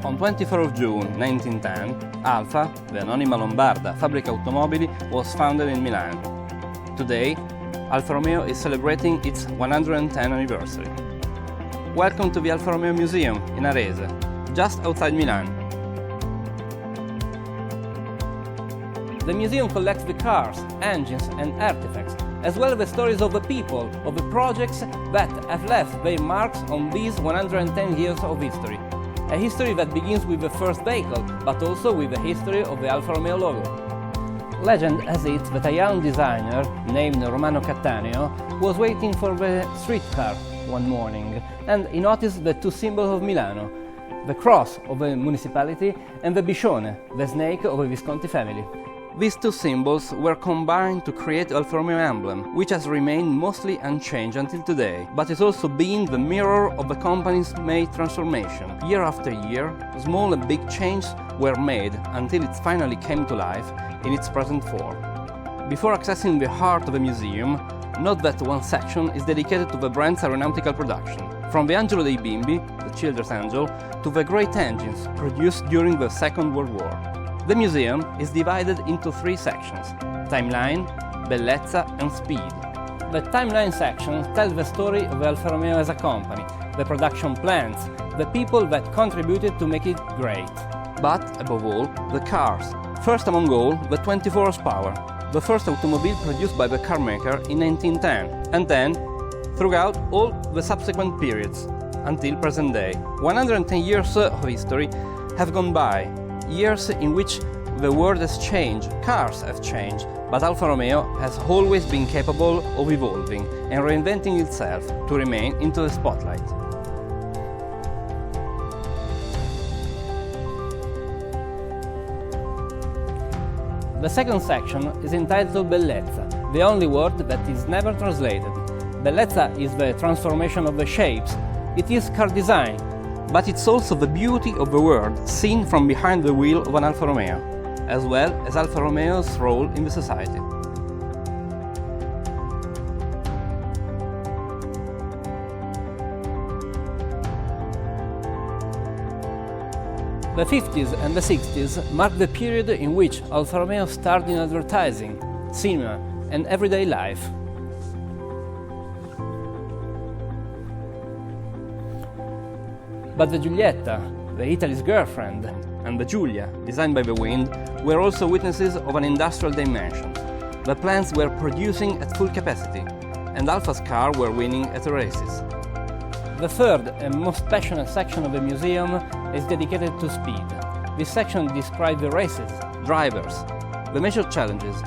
On 24 of June 1910, Alfa, the anonima Lombarda fabbrica automobili, was founded in Milan. Today, Alfa Romeo is celebrating its 110th anniversary. Welcome to the Alfa Romeo Museum in Arese, just outside Milan. The museum collects the cars, engines and artifacts, as well as the stories of the people, of the projects that have left their marks on these 110 years of history. A history that begins with the first vehicle, but also with the history of the Alfa Romeo logo. Legend has it that a young designer, named Romano Cattaneo, was waiting for the streetcar one morning, and he noticed the two symbols of Milano, the cross of the municipality and the biscione, the snake of the Visconti family. These two symbols were combined to create the Alfa Romeo emblem, which has remained mostly unchanged until today, but is also being the mirror of the company's made transformation. Year after year, small and big changes were made until it finally came to life in its present form. Before accessing the heart of the museum, note that one section is dedicated to the brand's aeronautical production, from the Angelo dei Bimbi, the children's angel, to the great engines produced during the Second World War. The museum is divided into three sections: Timeline, Bellezza and Speed. The Timeline section tells the story of Alfa Romeo as a company, the production plants, the people that contributed to make it great. But, above all, the cars. First among all, the 24 horsepower, the first automobile produced by the car maker in 1910, and then, throughout all the subsequent periods, until present day. 110 years of history have gone by, years in which the world has changed, cars have changed, but Alfa Romeo has always been capable of evolving and reinventing itself to remain into the spotlight. The second section is entitled Bellezza, the only word that is never translated. Bellezza is the transformation of the shapes, it is car design, but it's also the beauty of the world seen from behind the wheel of an Alfa Romeo, as well as Alfa Romeo's role in the society. The 50s and the 60s mark the period in which Alfa Romeo started in advertising, cinema and everyday life. But the Giulietta, the Italy's girlfriend, and the Giulia, designed by the wind, were also witnesses of an industrial dimension. The plants were producing at full capacity, and Alfa's cars were winning at the races. The third and most passionate section of the museum is dedicated to speed. This section describes the races, drivers, the major challenges,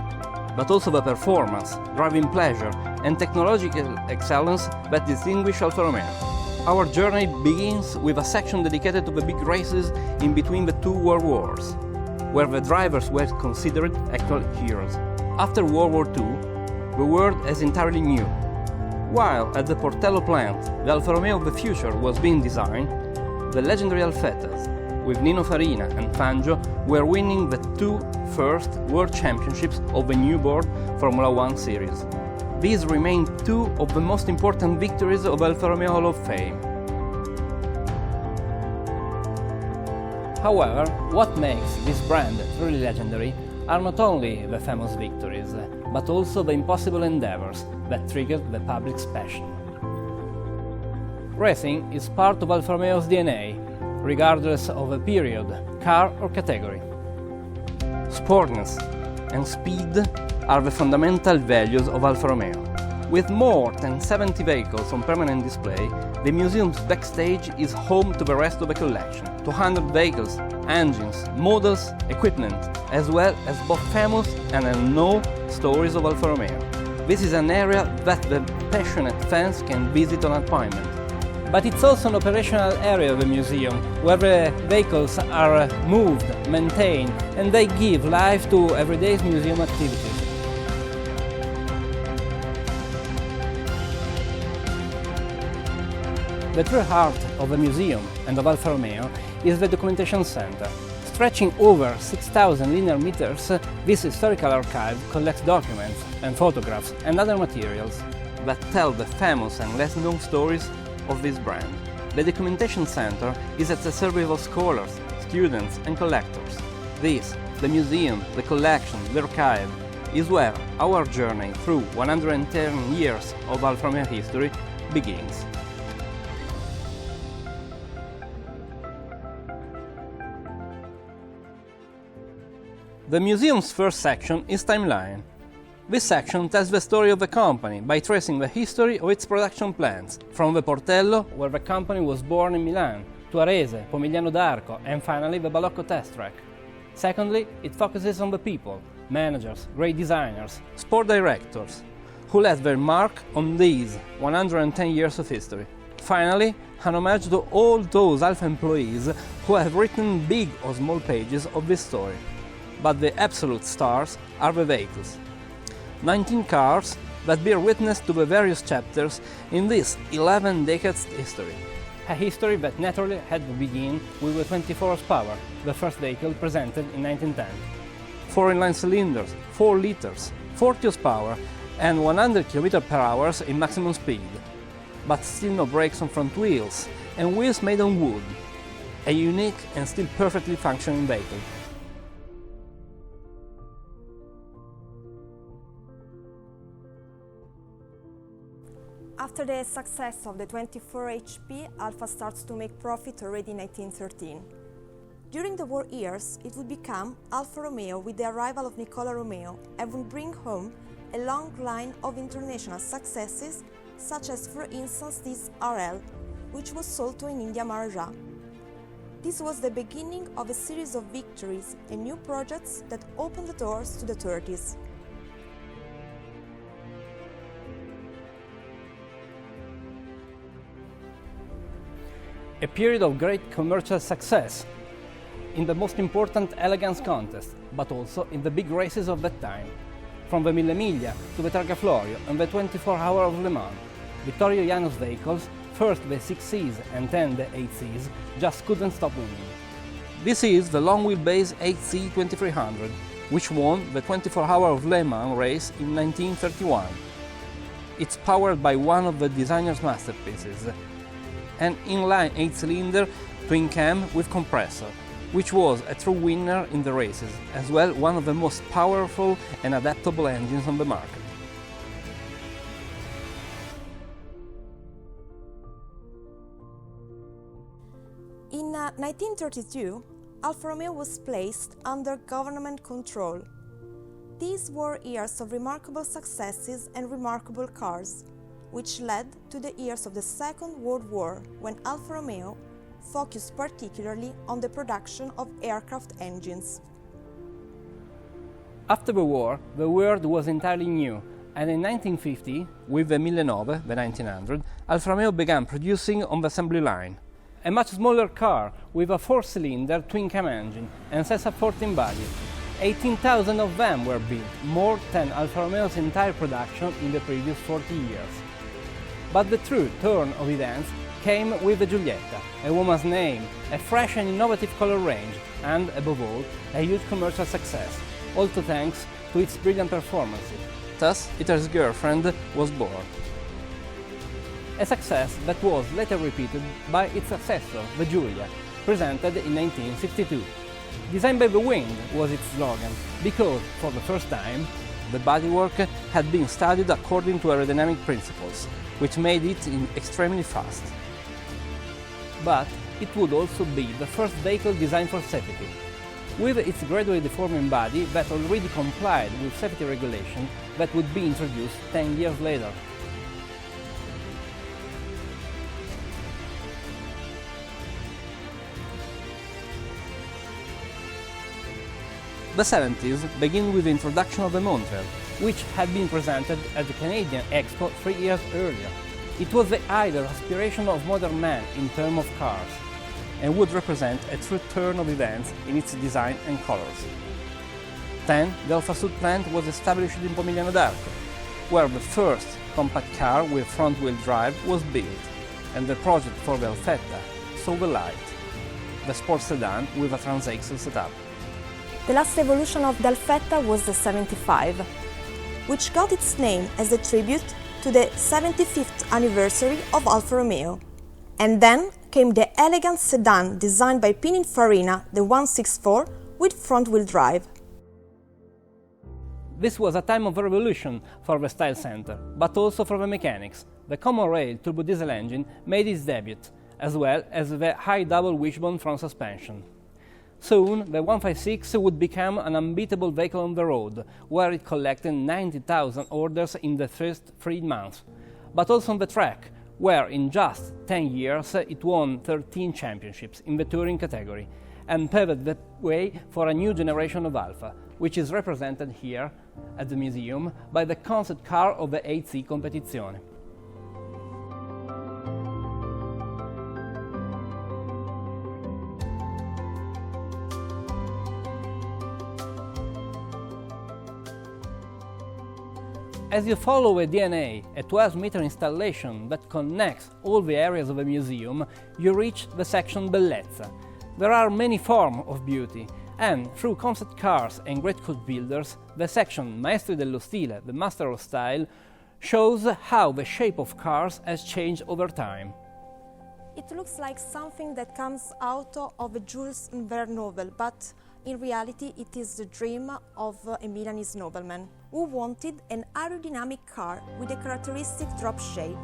but also the performance, driving pleasure, and technological excellence that distinguish Alfa Romeo. Our journey begins with a section dedicated to the big races in between the two world wars, where the drivers were considered actual heroes. After World War II, the world is entirely new. While at the Portello plant, the Alfa Romeo of the future was being designed, the legendary Alfettas, with Nino Farina and Fangio, were winning the two first World Championships of the newborn Formula One series. These remain two of the most important victories of Alfa Romeo Hall of Fame. However, what makes this brand truly legendary are not only the famous victories, but also the impossible endeavors that triggered the public's passion. Racing is part of Alfa Romeo's DNA, regardless of a period, car or category. Sportness and speed are the fundamental values of Alfa Romeo. With more than 70 vehicles on permanent display, the museum's backstage is home to the rest of the collection. 200 vehicles, engines, models, equipment, as well as both famous and unknown stories of Alfa Romeo. This is an area that the passionate fans can visit on appointment. But it's also an operational area of the museum, where the vehicles are moved, maintained, and they give life to everyday museum activities. The true heart of the museum and of Alfa Romeo is the documentation center. Stretching over 6,000 linear meters, this historical archive collects documents and photographs and other materials that tell the famous and less known stories of this brand. the documentation center is at the service of scholars, students and collectors. This, the museum, the collection, the archive, is where our journey through 110 years of Alfa Romeo history begins. The museum's first section is Timeline. This section tells the story of the company by tracing the history of its production plants, from the Portello, where the company was born in Milan, to Arese, Pomigliano d'Arco, and finally the Balocco test track. Secondly, it focuses on the people, managers, great designers, sport directors, who left their mark on these 110 years of history. Finally, an homage to all those Alfa employees who have written big or small pages of this story. But the absolute stars are the vehicles. 19 cars that bear witness to the various chapters in this 11 decades history. A history that naturally had to begin with the 24 horsepower, the first vehicle presented in 1910. 4 inline cylinders, 4 liters, 40 horsepower and 100 km/h in maximum speed. But still no brakes on front wheels and wheels made on wood. A unique and still perfectly functioning vehicle. After the success of the 24 HP, Alfa starts to make profit already in 1913. During the war years, it would become Alfa Romeo with the arrival of Nicola Romeo and would bring home a long line of international successes, such as, for instance, this RL, which was sold to an Indian Maharaja. This was the beginning of a series of victories and new projects that opened the doors to the 30s. A period of great commercial success in the most important elegance contest, but also in the big races of that time, from the Mille Miglia to the Targa Florio and the 24 Hour of Le Mans. Vittorio Jano's vehicles, first the 6Cs and then the 8Cs, just couldn't stop winning. This is the long wheelbase 8C 2300, which won the 24 Hour of Le Mans race in 1931. It's powered by one of the designer's masterpieces, an inline 8-cylinder twin-cam with compressor, which was a true winner in the races, as well one of the most powerful and adaptable engines on the market. In 1932, Alfa Romeo was placed under government control. These were years of remarkable successes and remarkable cars, which led to the years of the Second World War, when Alfa Romeo focused particularly on the production of aircraft engines. After the war, the world was entirely new, and in 1950, with the 1900, the 1900, Alfa Romeo began producing on the assembly line. A much smaller car with a 4-cylinder twin-cam engine and self-supporting body. 18,000 of them were built, more than Alfa Romeo's entire production in the previous 40 years. But the true turn of events came with the Giulietta, a woman's name, a fresh and innovative color range, and, above all, a huge commercial success, also thanks to its brilliant performances. Thus, Hitler's girlfriend was born. A success that was later repeated by its successor, the Giulia, presented in 1962. Designed by the wind was its slogan, because, for the first time, the bodywork had been studied according to aerodynamic principles, which made it extremely fast. But it would also be the first vehicle designed for safety. With its gradually deforming body that already complied with safety regulations that would be introduced 10 years later. The 70s begin with the introduction of the Montreal, which had been presented at the Canadian Expo 3 years earlier. It was the ideal aspiration of modern man in terms of cars, and would represent a true turn of events in its design and colors. Then, the Alfa Sud plant was established in Pomigliano d'Arco, where the first compact car with front-wheel drive was built, and the project for the Alfetta saw the light, the sports sedan with a transaxle setup. The last evolution of the Alfetta was the 75, which got its name as a tribute to the 75th anniversary of Alfa Romeo. And then came the elegant sedan designed by Pininfarina, the 164, with front-wheel drive. This was a time of revolution for the style center, but also for the mechanics. The common rail turbo diesel engine made its debut, as well as the high double wishbone front suspension. Soon, the 156 would become an unbeatable vehicle on the road, where it collected 90,000 orders in the first 3 months, but also on the track, where in just 10 years it won 13 championships in the touring category, and paved the way for a new generation of Alfa, which is represented here at the museum by the concept car of the 8C Competizione. As you follow a DNA, a 12-meter installation that connects all the areas of the museum, you reach the section Bellezza. There are many forms of beauty, and through concept cars and great code builders, the section Maestri dello Stile, the Master of Style, shows how the shape of cars has changed over time. It looks like something that comes out of a Jules Verne novel, but in reality it is the dream of a Milanese nobleman who wanted an aerodynamic car with a characteristic drop shape.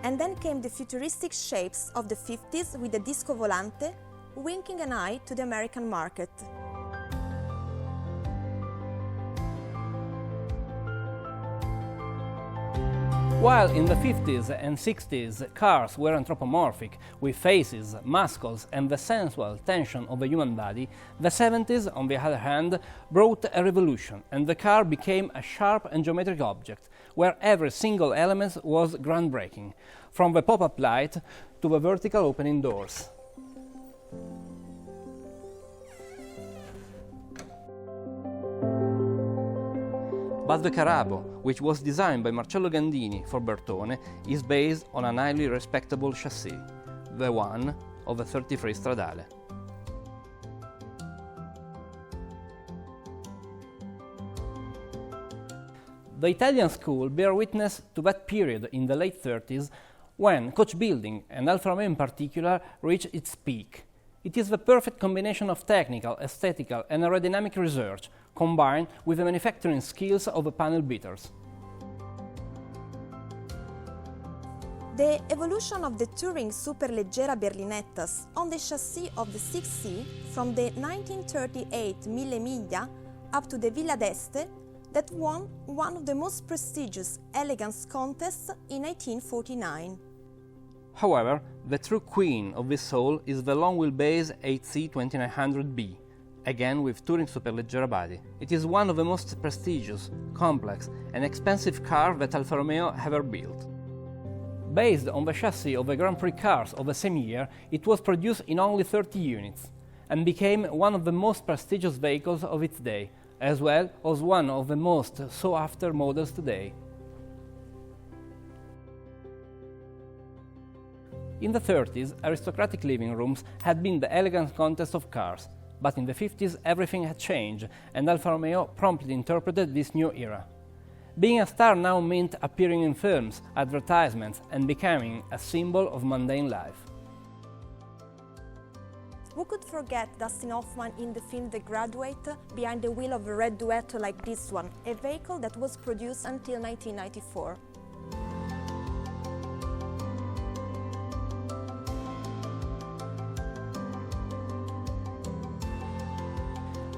And then came the futuristic shapes of the 50s with the disco volante, winking an eye to the American market. While in the 50s and 60s cars were anthropomorphic, with faces, muscles and the sensual tension of the human body, the 70s, on the other hand, brought a revolution, and the car became a sharp and geometric object, where every single element was groundbreaking, from the pop-up light to the vertical opening doors. But the Carabo, which was designed by Marcello Gandini for Bertone, is based on a highly respectable chassis, the one of the 33 Stradale. The Italian school bear witness to that period in the late 30s when coach building, and Alfa Romeo in particular, reached its peak. It is the perfect combination of technical, aesthetical and aerodynamic research, combined with the manufacturing skills of the panel beaters. The evolution of the touring superleggera berlinettas on the chassis of the 6C from the 1938 Mille Miglia up to the Villa d'Este that won one of the most prestigious elegance contests in 1949. However, the true queen of this soul is the long-wheelbase 8C 2900B, again with touring superleggera body. It is one of the most prestigious, complex and expensive cars that Alfa Romeo ever built. Based on the chassis of the Grand Prix cars of the same year, it was produced in only 30 units, and became one of the most prestigious vehicles of its day, as well as one of the most sought-after models today. In the 30s, aristocratic living rooms had been the elegant contest of cars, but in the 50s everything had changed, and Alfa Romeo promptly interpreted this new era. Being a star now meant appearing in films, advertisements, and becoming a symbol of mundane life. Who could forget Dustin Hoffman in the film The Graduate, behind the wheel of a red Duetto like this one, a vehicle that was produced until 1994.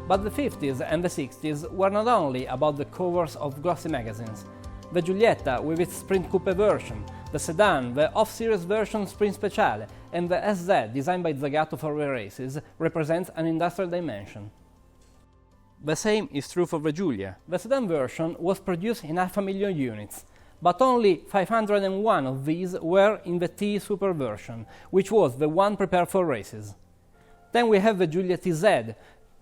But the 50s and the 60s were not only about the covers of glossy magazines. The Giulietta with its Sprint Coupe version, the sedan, the off-series version Sprint Speciale, and the SZ designed by Zagato for the races represents an industrial dimension. The same is true for the Giulia. The sedan version was produced in 500,000 units, but only 501 of these were in the T Super version, which was the one prepared for races. Then we have the Giulia TZ,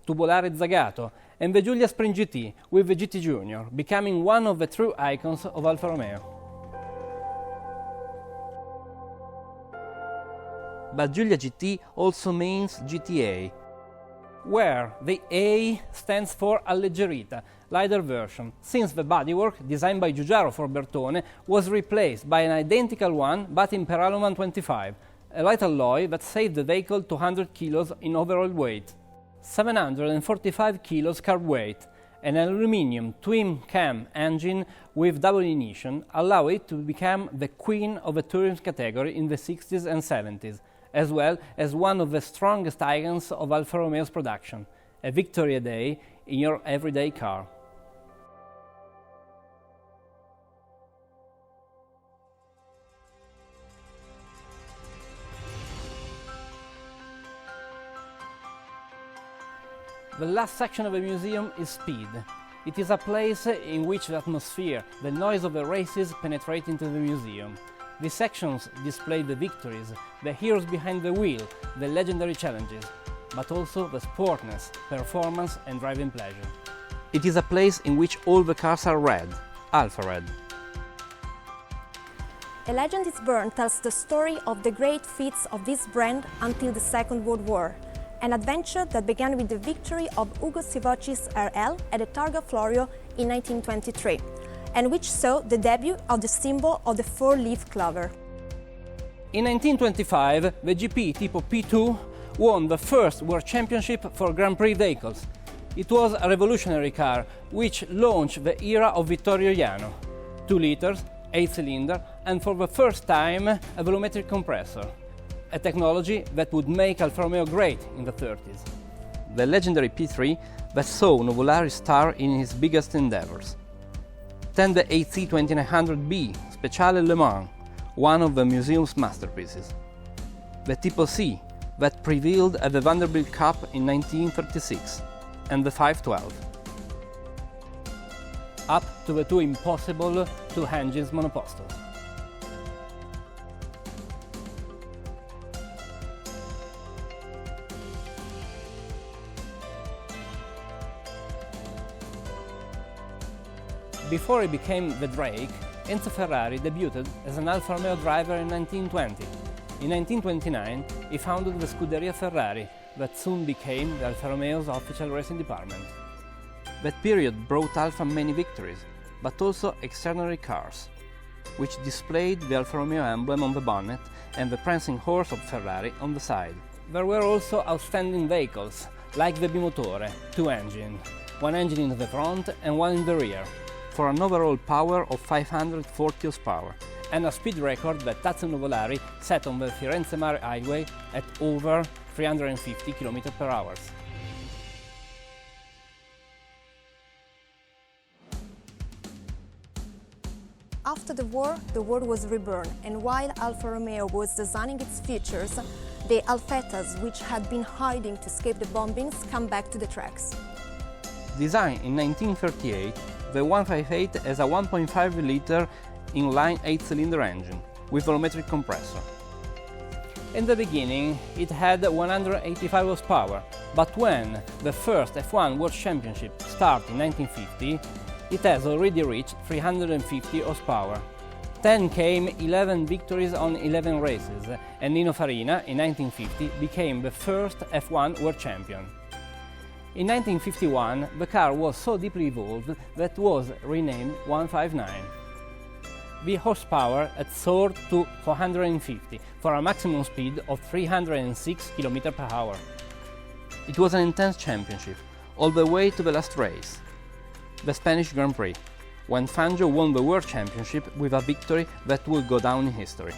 Tubolare Zagato, and the Giulia Sprint GT with the GT Junior, becoming one of the true icons of Alfa Romeo. But Giulia GT also means GTA, where the A stands for Alleggerita, lighter version, since the bodywork, designed by Giugiaro for Bertone, was replaced by an identical one but in Peralum 125, a light alloy that saved the vehicle 200 kilos in overall weight, 745 kilos carb weight, and an aluminium twin-cam engine with double ignition allow it to become the queen of the touring category in the 60s and 70s, as well as one of the strongest icons of Alfa Romeo's production, a victory a day in your everyday car. The last section of the museum is speed. It is a place in which the atmosphere, the noise of the races penetrate into the museum. These sections display the victories, the heroes behind the wheel, the legendary challenges, but also the sportness, performance and driving pleasure. It is a place in which all the cars are red, Alfa Red. A Legend is Born tells the story of the great feats of this brand until the Second World War. An adventure that began with the victory of Ugo Sivocci's RL at the Targa Florio in 1923, and which saw the debut of the symbol of the four-leaf clover. In 1925, the GP Tipo P2 won the first World Championship for Grand Prix vehicles. It was a revolutionary car which launched the era of Vittorio Jano. 2 liters, 8-cylinder, and for the first time a volumetric compressor. A technology that would make Alfa Romeo great in the 30s. The legendary P3 that saw Nuvolari star in his biggest endeavors. Then the AC 2900B Speciale Le Mans, one of the museum's masterpieces. The Tipo C that prevailed at the Vanderbilt Cup in 1936, and the 512. Up to the two impossible two-engines monoposto. Before he became the Drake, Enzo Ferrari debuted as an Alfa Romeo driver in 1920. In 1929, he founded the Scuderia Ferrari, that soon became the Alfa Romeo's official racing department. That period brought Alfa many victories, but also extraordinary cars, which displayed the Alfa Romeo emblem on the bonnet and the prancing horse of Ferrari on the side. There were also outstanding vehicles, like the Bimotore, 2-engine, 1 engine in the front and 1 in the rear, for an overall power of 540 horsepower, and a speed record that Tazio Nuvolari set on the Firenze-Mare highway at over 350 km/h. After the war, the world was reborn, and while Alfa Romeo was designing its futures, the Alfettas, which had been hiding to escape the bombings, come back to the tracks. Designed in 1938, the 158 has a 1.5-liter inline 8-cylinder engine with volumetric compressor. In the beginning, it had 185 horsepower, but when the first F1 World Championship started in 1950, it has already reached 350 horsepower. Then came 11 victories on 11 races, and Nino Farina, in 1950, became the first F1 World Champion. In 1951, the car was so deeply evolved that was renamed 159. The horsepower had soared to 450 for a maximum speed of 306 km/h. It was an intense championship, all the way to the last race, the Spanish Grand Prix, when Fangio won the World Championship with a victory that would go down in history.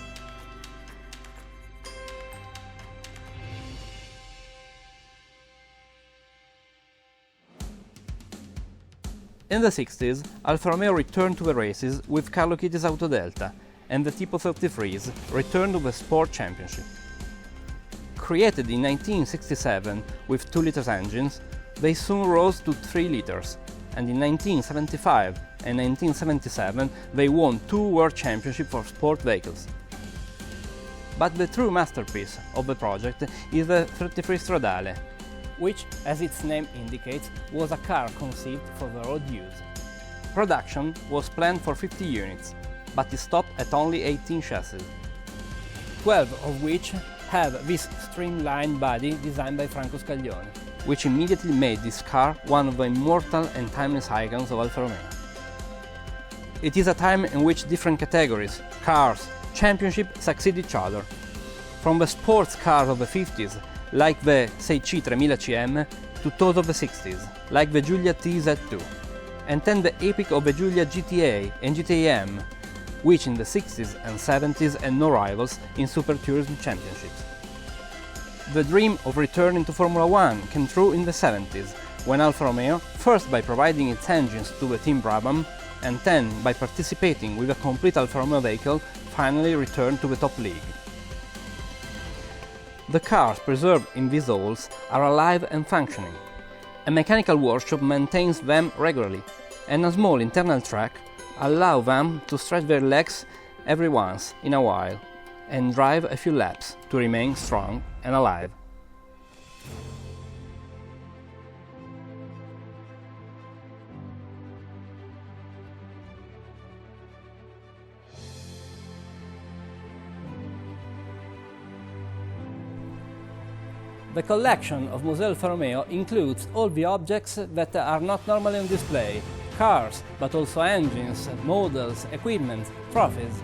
In the 60s, Alfa Romeo returned to the races with Carlo Chitti's Auto Delta, and the Tipo 33s returned to the Sport Championship. Created in 1967 with 2-liter engines, they soon rose to 3 liters, and in 1975 and 1977 they won 2 World Championships for sport vehicles. But the true masterpiece of the project is the 33 Stradale, which, as its name indicates, was a car conceived for the road use. Production was planned for 50 units, but it stopped at only 18 chassis, 12 of which have this streamlined body designed by Franco Scaglione, which immediately made this car one of the immortal and timeless icons of Alfa Romeo. It is a time in which different categories, cars, championships succeed each other. from the sports cars of the 50s, like the 6C 3000 CM, to those of the 60s, like the Giulia TZ2, and then the epic of the Giulia GTA and GTA-M, which in the 60s and 70s had no rivals in Super Tourism Championships. The dream of returning to Formula 1 came true in the 70s, when Alfa Romeo, first by providing its engines to the Team Brabham, and then by participating with a complete Alfa Romeo vehicle, finally returned to the top league. The cars preserved in these halls are alive and functioning. A mechanical workshop maintains them regularly, and a small internal track allows them to stretch their legs every once in a while and drive a few laps to remain strong and alive. The collection of Museo Alfa Romeo includes all the objects that are not normally on display, cars, but also engines, models, equipment, trophies.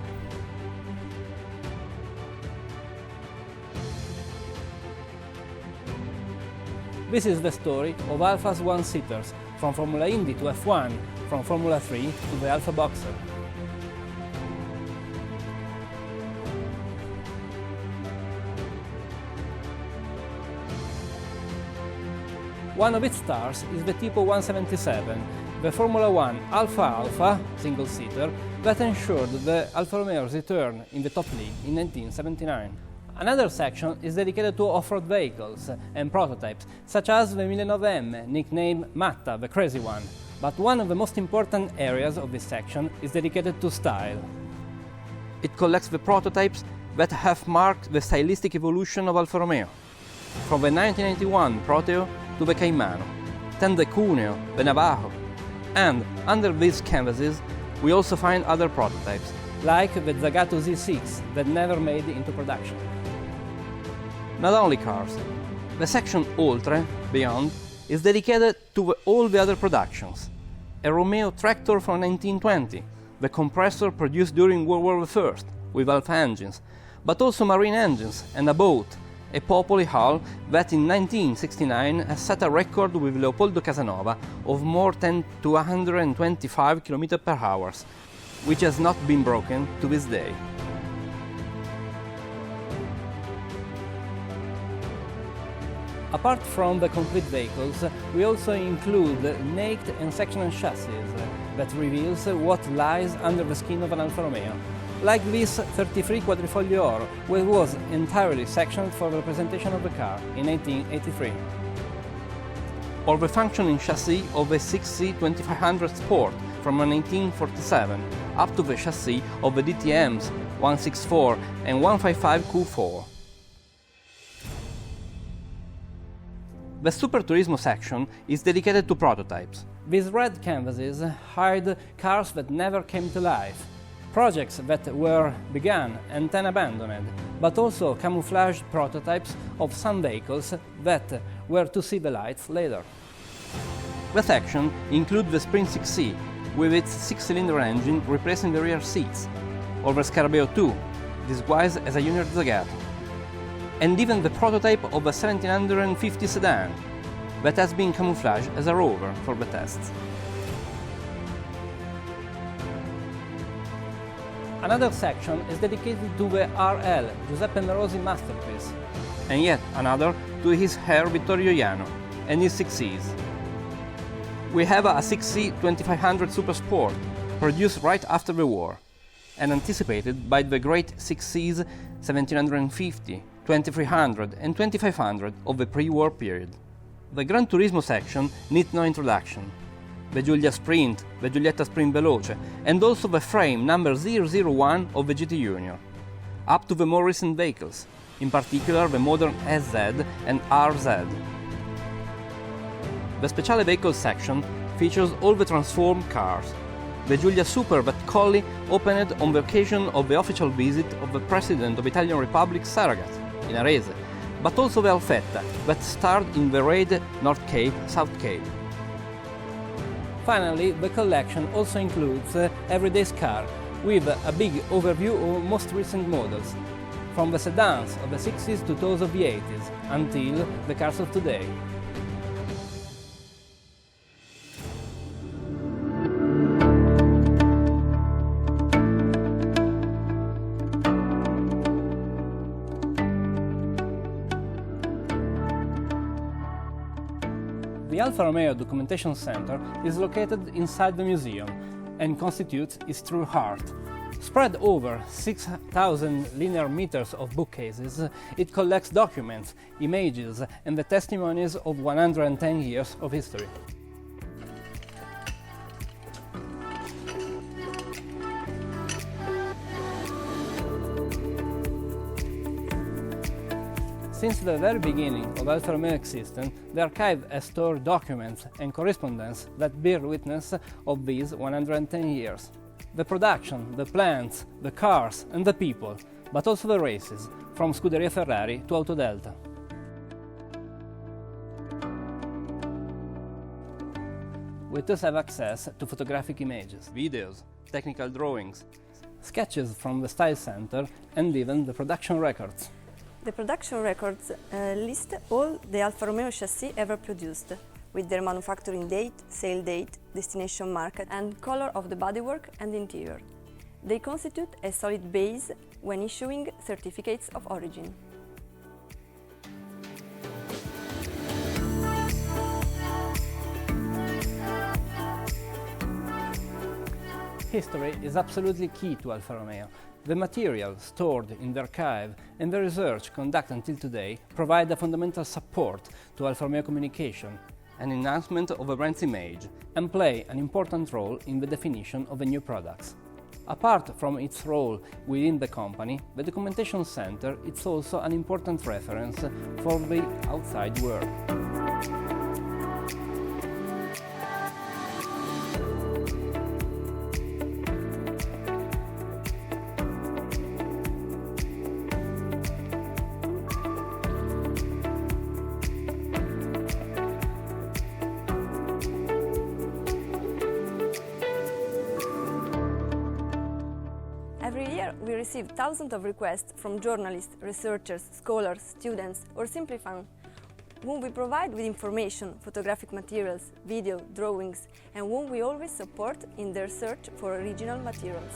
This is the story of Alfa's one-seaters, from Formula Indy to F1, from Formula 3 to the Alfa Boxer. One of its stars is the Tipo 177, the Formula 1 Alfa single-seater that ensured the Alfa Romeo's return in the top league in 1979. Another section is dedicated to off-road vehicles and prototypes, such as the 1009M, nicknamed Matta, the crazy one. But one of the most important areas of this section is dedicated to style. It collects the prototypes that have marked the stylistic evolution of Alfa Romeo, from the 1981 Proteo to the Caimano, then the Cuneo, the Navajo, and under these canvases we also find other prototypes, like the Zagato Z6 that never made it into production. Not only cars, the section Oltre, beyond, is dedicated to all the other productions. A Romeo tractor from 1920, the compressor produced during World War I with Alfa engines, but also marine engines and a boat, a Popoli hull that in 1969 has set a record with Leopoldo Casanova of more than 225 km/h, which has not been broken to this day. Apart from the complete vehicles, we also include naked and sectional chassis that reveals what lies under the skin of an Alfa Romeo, like this 33 Quadrifoglio Oro, which was entirely sectioned for the presentation of the car in 1883. Or the functioning chassis of the 6C 2500 Sport from 1947, up to the chassis of the DTMs 164 and 155 Q4. The Super Turismo section is dedicated to prototypes. These red canvases hide cars that never came to life, projects that were begun and then abandoned, but also camouflaged prototypes of some vehicles that were to see the light later. The section includes the Sprint 6C, with its 6-cylinder engine replacing the rear seats, or the Scarabeo 2, disguised as a Junior Zagato, and even the prototype of a 1750 sedan, that has been camouflaged as a rover for the tests. Another section is dedicated to the RL, Giuseppe Merosi masterpiece, and yet another to his heir Vittorio Iano and his 6Cs. We have a 6C 2500 Super Sport, produced right after the war, and anticipated by the great 6Cs 1750, 2300 and 2500 of the pre-war period. The Gran Turismo section needs no introduction. The Giulia Sprint, the Giulietta Sprint Veloce, and also the frame number 001 of the GT Junior, up to the more recent vehicles, in particular the modern SZ and RZ. The Speciale Vehicles section features all the transformed cars. The Giulia Super that Colli opened on the occasion of the official visit of the President of the Italian Republic Saragat in Arese, but also the Alfetta that starred in the raid North Cape, South Cape. Finally, the collection also includes Everyday's car, with a big overview of most recent models. from the sedans of the 60s to those of the 80s, until the cars of today. The Alfa Romeo Documentation Center is located inside the museum and constitutes its true heart. Spread over 6,000 linear meters of bookcases, it collects documents, images and the testimonies of 110 years of history. Since the very beginning of Alfa Romeo existence, the archive has stored documents and correspondence that bear witness of these 110 years. The production, the plants, the cars and the people, but also the races, from Scuderia Ferrari to Autodelta. We thus have access to photographic images, videos, technical drawings, sketches from the Style Center and even the production records. The production records list all the Alfa Romeo chassis ever produced, with their manufacturing date, sale date, destination market and color of the bodywork and interior. They constitute a solid base when issuing certificates of origin. History is absolutely key to Alfa Romeo. The material stored in the archive and the research conducted until today provide a fundamental support to Alfa Romeo communication, an enhancement of a brand's image, and play an important role in the definition of the new products. Apart from its role within the company, the Documentation Center is also an important reference for the outside world. Every year we receive thousands of requests from journalists, researchers, scholars, students or simply fans, whom we provide with information, photographic materials, video, drawings and whom we always support in their search for original materials.